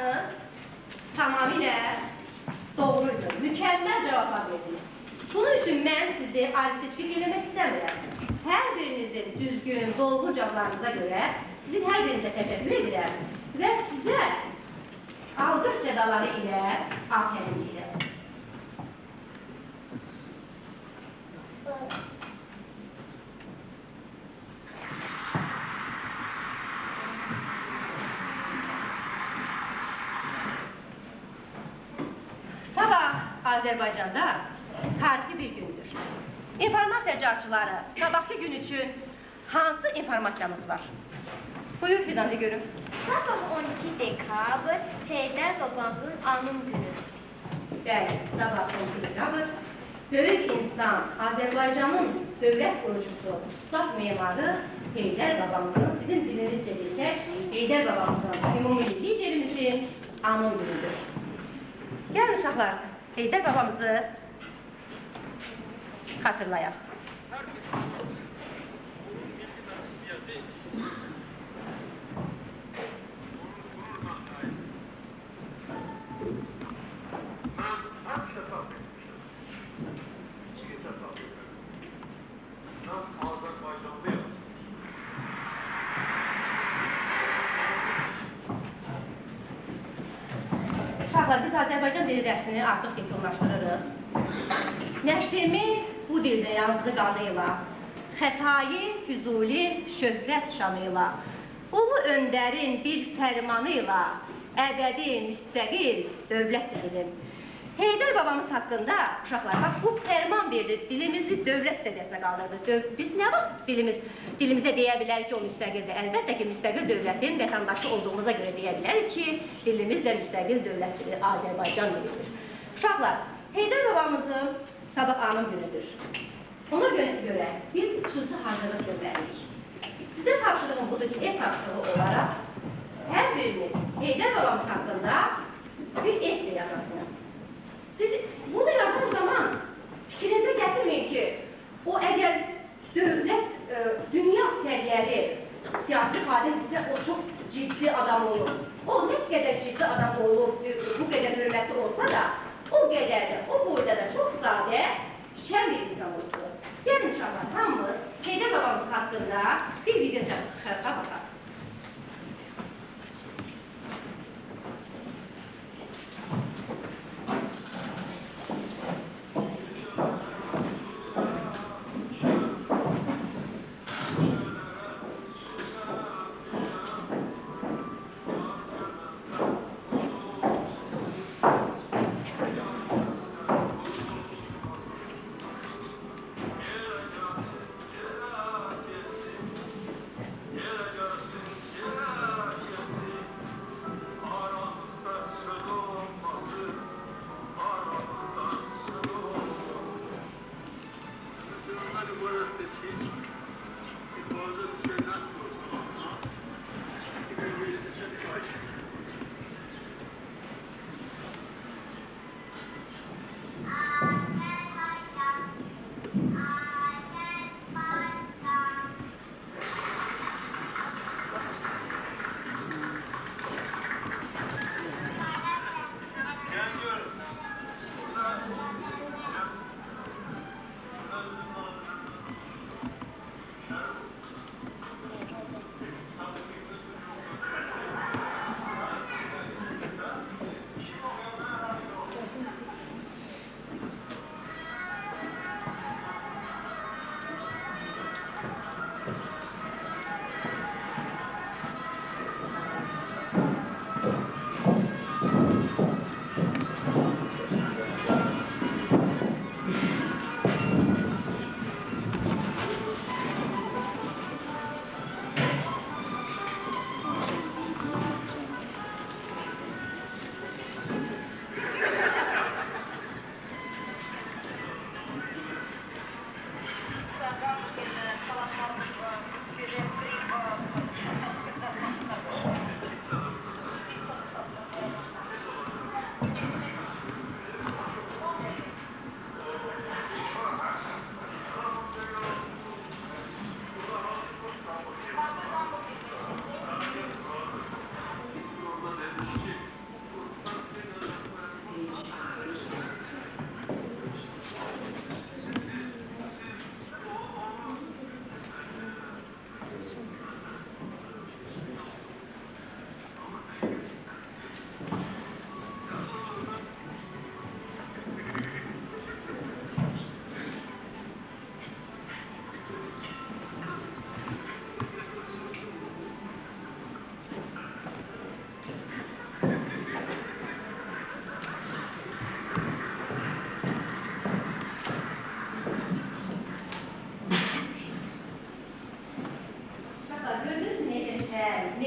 cavablarınız tamamilə doğruydu. Mükəmməl cavablar verdiniz. Bunun üçün mən sizi ayrı seçkilik eləmək istəmirəm. Hər birinizin düzgün, dolğun cavablarınıza görə sizin hər birinizə təşəkkür edirəm və sizə alqış sədaları ilə afərin deyirəm. Sabah Azərbaycanda tarixi bir gündür. İnformasiya carçıları, sabahki gün üçün hansı informasiyamız var? Buyur Fidan'ı görüm. Sabah 12 dekabr Heydər babamızın anım günü. Bəli, sabah 12 dekabr böyük insan, Azərbaycanın dövlət qurucusu, tutaq memarı Heydər babamızın, sizin dilinizcə desək, Heydər babamızın, ümumi liderimizin anım günüdür. Gəlin uşaqlar, Heydər babamızı hatırlayaq. Uşaqlar, biz Azərbaycan dili dərsini artıq yekunlaşdırırıq. Nəsimi bu dildə yazdı qanıyla, Xətai, Füzuli, şöhrət şanıyla, Ulu öndərin bir fərmanıyla, əbədi, müstəqil dövlət dilim. Heydər babamız haqqında, uşaqlar, bax, bu fərman verdi, dilimizi dövlət dədəsinə qaldırdı. Biz nə vaxt dilimizə deyə bilərik ki, o müstəqildir? Əlbəttə ki, müstəqil dövlətin vətəndaşı olduğumuza görə deyə bilərik ki, dilimiz də müstəqil dövlətdir, Azərbaycan dilidir. Uşaqlar, Heydər babamızın sabah anım günüdür. Ona görə biz xüsusi hazırlıq görməliyik. Sizə tapşırığım budur ki, ev tapşırığı olaraq hər biriniz Heydər babamız haqqında bir essə yazasınız. Siz bunu yazan zaman fikrinizə gətirməyin ki, o əgər dövlət, dünya səviyyəli siyasi xadimdirsə, o çox ciddi adam olur. O nə qədər ciddi adam olur, bu qədər hörmətli olsa da, o qədər də, o boyda da çox sadə, şən bir insan oldu. Gəlin uşaqlar, hamımız Heydər babamız haqqında bir video çıxarqa baxaq.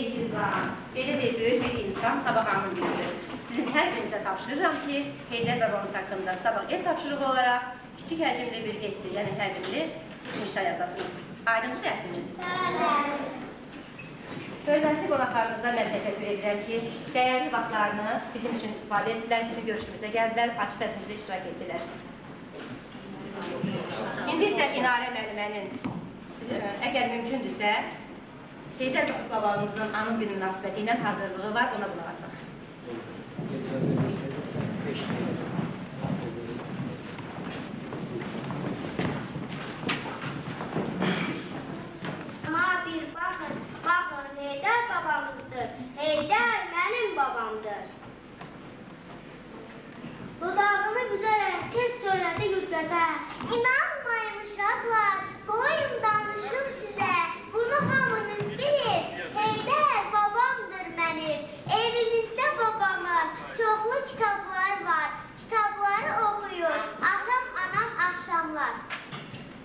mehriban, belə bir böyük bir insan sabahının gündür. Sizin hər birinizə tapşırıram ki, Heydər babamız haqqında sabah ev tapşırığı olaraq kiçik həcmli bir essi, yəni həcmli inşa yazasınız. Aydınlı dərsiniz. Hörmətli qonaqlarınıza mən təşəkkür edirəm ki, dəyərli vaxtlarını bizim üçün istifadə etdilər, bizi görüşümüzə gəldilər, açıq dərsimizdə iştirak etdilər. İndi isə İnarə müəllimənin, əgər mümkündürsə, Heydər babamızın anım günü münasibəti ilə hazırlığı var, ona qulaq asaq. Ama bir bakın, Heydər babamızdır. Heydər mənim babamdır. Dudağını büzərək tez söylədi Gülgəzə. İnanmayın uşaqlar, qoyun danışım sizə. Bunu hamınız bilir. Heydər babamdır mənim. Evimizdə babamın çoxlu kitablar var. Kitabları oxuyur. Atam, anam axşamlar.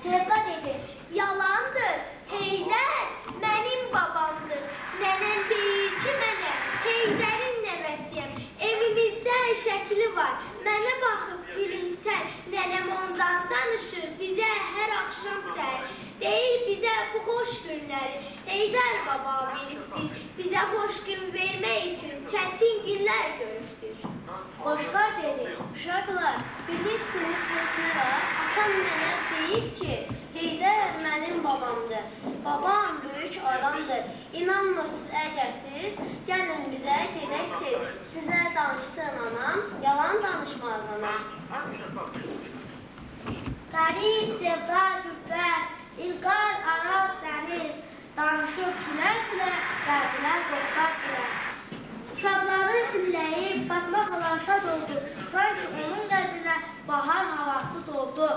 Sevda dedi, yalandır. Heydər mənim babamdır. Nənəm deyir ki mənə, Heydərin nəvəsiyəm. Evimizdə şəkli var. Mənə baxıb gülümsər. Nənəm ondan danışır bizə hər axşam səhər. Deyir bizə bu xoş günləri Heydər baba veribdir. Bizə xoş gün vermək üçün çətin günlər görübdür. Qoşqa dedi, uşaqlar, bilirsiniz mesela, atam mənə deyib ki, Heydər mənim babamdır. Babam böyük adamdır. İnanmırsınız əgər siz, gəlin bizə gedək tez. Sizə danışsın anam, yalan danışmaz anam. Qərib, sevda, gübbət, İlqar, Araq, dəniz, danışıb gülər-gülər, qəlblər qorxaq-gülər. Uşaqların ürəyi Fatma xala şad oldu, sanki onun qəlbinə bahar havası doldu.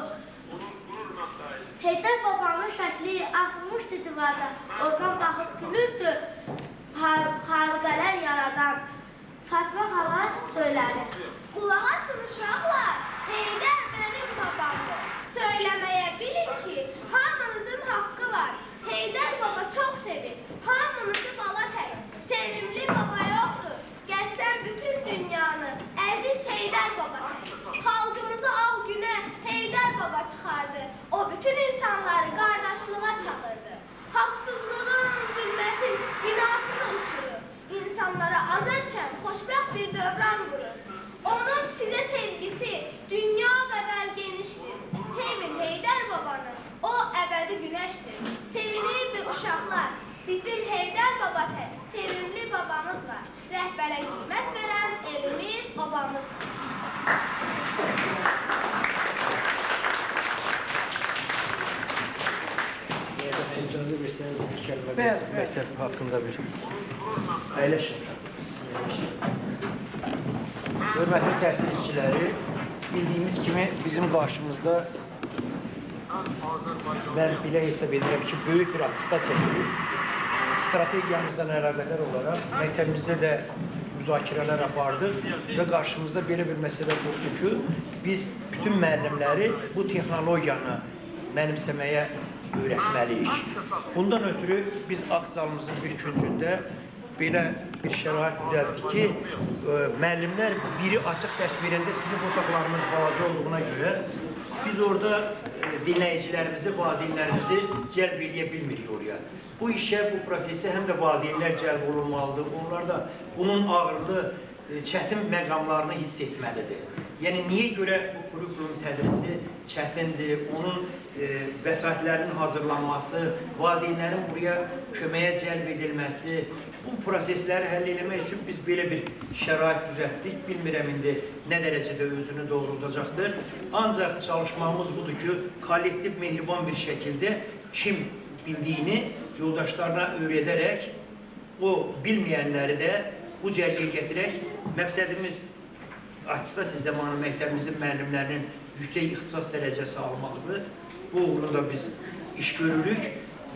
Heydər babanın şəkli asılmışdı divarda, oradan baxıb gülürdü, xarqələr yaradan. Fatma xala söylədi, qulaq asın uşaqlar, Heydər mənim babamdır. Söyləməyə bilin ki, hamınızın haqqı var. Heydər baba çox sevir, hamınızı bala tək. Sevimli baba yoxdur, gəzsən bütün dünyanı, əziz Heydər baba tək. Xalqımızı ağ günə Heydər baba çıxardı, o bütün insanları qardaşlığa çağırdı. Haqsızlığın, zülmətin binasını uçurur, insanlara azərkən xoşbəxt bir dövran qurur. Onun sizə sevgisi dünya qədər genişdir. Sevin Heydər babanı, o əbədi günəşdir. Sevinirdi uşaqlar, bizim Heydər baba tək, sevimli babamız var. Rəhbərə hizmət verən elimiz, obamız. İcazə versəniz bir kəlmə məktəb haqqında bir əyləşin. Hörmətli təhsil işçiləri, bildiyimiz kimi bizim qarşımızda mən belə hesab edirəm ki, böyük bir attestasiya gedir. Strategiyamızdan əlaqədar olaraq məktəbimizdə də müzakirələr apardıq və qarşımızda belə bir məsələ olsun ki, biz bütün müəllimləri bu texnologiyanı mənimsəməyə öyrətməliyik. Bundan ötürü biz aqsalımızın bir küncündə belə bir şərait düzəltdik ki, müəllimlər biri açıq dərs verəndə sinif otaqlarımız balaca olduğuna görə biz orada dinləyicilərimizi, valideynlərimizi cəlb edə bilmirik oraya. Bu işə, bu prosesə həm də valideynlər cəlb olunmalıdır. Onlar da bunun ağırlı, çətin məqamlarını hiss etməlidir. Yəni, niyə görə bu kurikulum tədrisi çətindir, onun vəsaitlərin hazırlanması, valideynlərin buraya köməyə cəlb edilməsi, bu prosesləri həll etmək üçün biz belə bir şərait düzəltdik. Bilmirəm indi nə dərəcədə özünü doğrultacaqdır. Ancaq çalışmamız budur ki, kollektiv, mehriban bir şəkildə kim bildiyini yoldaşlarına öyrədərək, o bilməyənləri də bu cərgəyə gətirək. Məqsədimiz attestasiya zamanı məktəbimizin müəllimlərinin yüksək ixtisas dərəcəsi almaqdır. Bu uğrunda biz iş görürük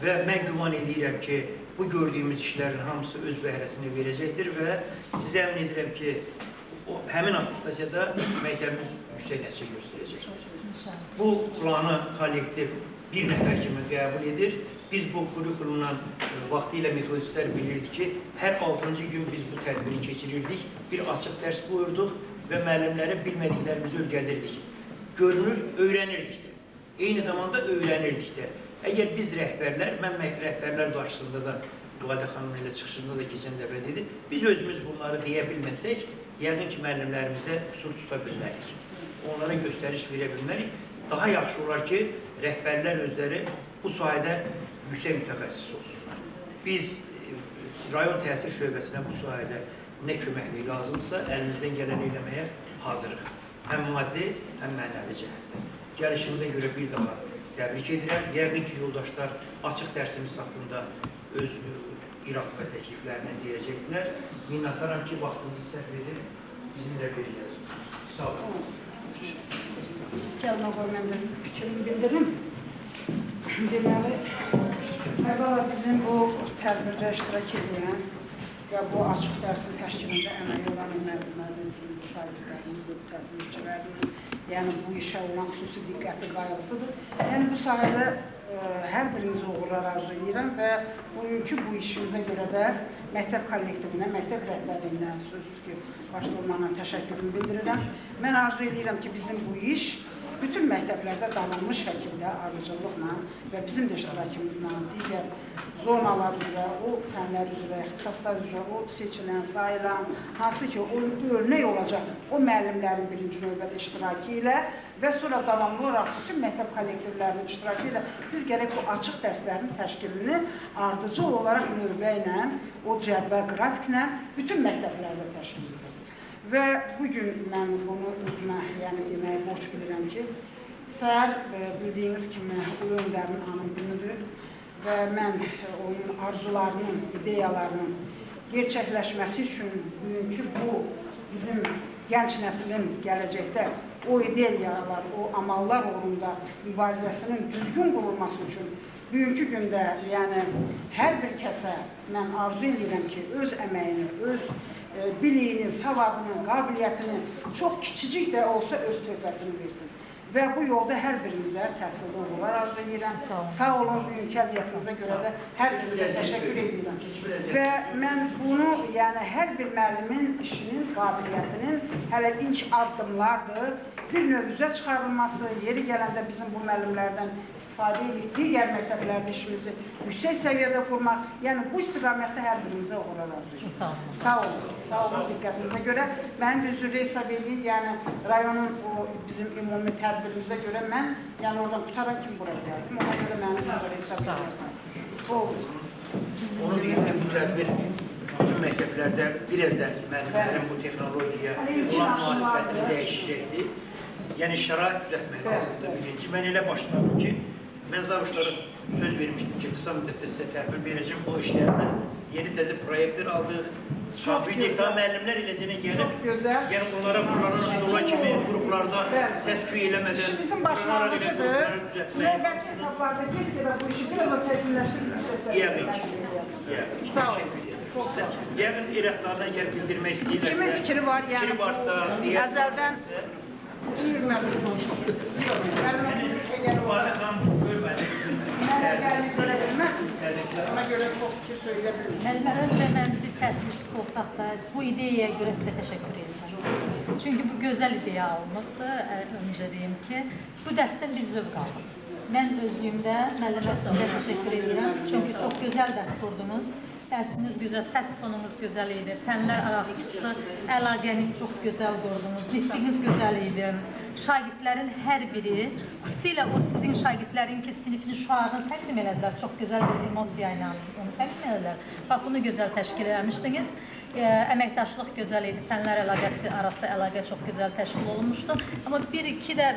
və mən güman edirəm ki, bu gördüyümüz işlərin hamısı öz bəhrəsini verəcəkdir və sizə əmin edirəm ki, həmin attestasiyada məktəbimiz yüksək nəticə göstərəcək. Bu planı kollektiv bir nəfər kimi qəbul edir. Biz bu kurikulumla vaxtilə metodistlər bilirdi ki, hər 6-cı gün biz bu tədbiri keçirirdik, bir açıq dərs buyurduq və müəllimlərə bilmədiklərimizi öyrədirdik. Görünür, öyrənirdik də. Eyni zamanda öyrənirdik də. Əgər biz rəhbərlər, mən rəhbərlər qarşısında da Qüvadə xanım ilə çıxışında da keçən dəfə dedi, biz özümüz bunları deyə bilməsək, yəqin ki, müəllimlərimizə qüsur tuta bilmərik. Onlara göstəriş verə bilmərik. Daha yaxşı olar ki, rəhbərlər özləri bu sahədə yüksək mütəxəssis olsunlar. Biz rayon təhsil şöbəsinə bu sahədə nə köməklik lazımdırsa, əlimizdən gələni eləməyə hazırıq. Həm maddi, həm mənəvi cəhətdə. Gəlişimizə görə bir daha təbrik edirəm. Yəqin ki, yoldaşlar açıq dərsimiz haqqında öz irad və təkliflərini deyəcəklər. Minnətdaram ki, vaxtınızı sərf edib bizimlə birləşdiniz. Sağ olun. Gəlmə qoy, mən də fikrimi bildirim. Deməli, əvvəla bizim bu tədbirdə iştirak edən və bu açıq dərsin təşkilində əməyi olan müəllimlərimiz, şagirdlərimiz, təhsilçilərimiz, yəni bu işə olan xüsusi diqqəti qayğısıdır. Yəni bu sahədə hər birinizi uğurlar arzu edirəm və bugünkü bu işimizə görə də məktəb kollektivinə, məktəb rəhbərliyinə, sözsüz ki, başda olmaqla təşəkkürümü bildirirəm. Mən arzu edirəm ki, bizim bu iş bütün məktəblərdə davamlı şəkildə ardıcıllıqla və bizim də iştirakımızla, digər zonalar üzrə, o fənlər üzrə, ixtisaslar üzrə, o seçilən, sayılan, hansı ki, o örnək olacaq o müəllimlərin birinci növbədə iştirakı ilə və sonra davamlı olaraq bütün məktəb kollektivlərinin iştirakı ilə biz gərək bu açıq dərslərin təşkilini ardıcıl olaraq növbə ilə, o cədvəl qrafiklə bütün məktəblərdə təşkil edilir. Və bugün mən bunu özümə deməyə borc bilirəm ki, səhər bildiyiniz kimi Ulu Öndərin anım günüdür və mən onun arzularının, ideyalarının gerçəkləşməsi üçün bugünkü bu bizim gənc nəslin gələcəkdə o ideyalar, o amallar uğrunda mübarizəsinin düzgün qurulması üçün bugünkü gündə hər bir kəsə mən arzu edirəm ki, öz əməyini, öz biliyini, savadını, qabiliyyətini çox kiçicik də olsa öz töhfəsini versin. Və bu yolda hər birimizə təhsildə uğurlar arzu edirəm. Sağ olun, bugünkü əziyyətinizə görə də hər birinizə təşəkkür edirəm. Və mən bunu, hər bir müəllimin işinin, qabiliyyətinin hələ ilk addımlardır. Bir növ üzə çıxarılması, yeri gələndə bizim bu müəllimlərdən istifadə edib, digər məktəblərdə işimizi yüksək səviyyədə qurmaq, bu istiqamətdə hər birimizə uğurlar arzu edirəm. Sağ olun, sağ olun diqqətinizə görə. Mənim də üzrə hesab edeyim, rayonun bizim ümumi tədbirimizə görə mən, oradan qutaran kimi buraya gəldim, ona görə mənim üzrə hesab edərsən. Sağ olun. Onun birində bu tədbir bütün məktəblərdə biraz da müəllimlərin bu texnologiya olan münasibətini dəyişəcəkdir. Yəni, şərait düzəltmək lazımdır birinci. Mən elə başladım ki, mən Zavuşlara söz vermişdim ki, qısa müddətdə sizə təhvil verəcəm o işlərlə. Yeni təzə proyektlər aldıq. Şafiqlikdə müəllimlər eləcənə gəlib, yəni onlara buraların stola kimi qruplarda səs-küy eləmədən İşimizin başlanğıcıdır. Növbəti etaplarda get-gedə bu işi biraz da təkmilləşdirir. Sağ olun. Yəqin irəqlarına əgər bildirmək istəyirlərsə, kimin fikri var, fikri varsa, əzəldən Qüvadə xanım görmədi. Ona görə çox fikir söylə bilmirəm. Öncə mən bir təsirçisi olsaq da bu ideyaya görə sizə təşəkkür edirəm. Çünki bu gözəl ideya alınıbdır. Öncə deyim ki, bu dərsdən biz zövq aldıq. Mən özlüyümdə müəllimə sizə təşəkkür edirəm. Çünki çox gözəl dərs qurdunuz. Dərsiniz gözəl, səs tonunuz gözəl idi, fənlər arası əlaqəni çox gözəl qurdunuz, nitqiniz gözəl idi. Şagirdlərin hər biri, xüsusilə o sizin şagirdlərin ki, sinifin şüarını təqdim elədilər, çox gözəl bir emosiya ilə onu təqdim elədilər. Bax, bunu gözəl təşkil eləmişdiniz. Əməkdaşlıq gözəl idi, fənlər əlaqəsi arası əlaqə çox gözəl təşkil olunmuşdu. Amma bir-iki də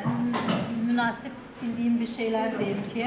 münasib bildiyim bir şeylər deyim ki,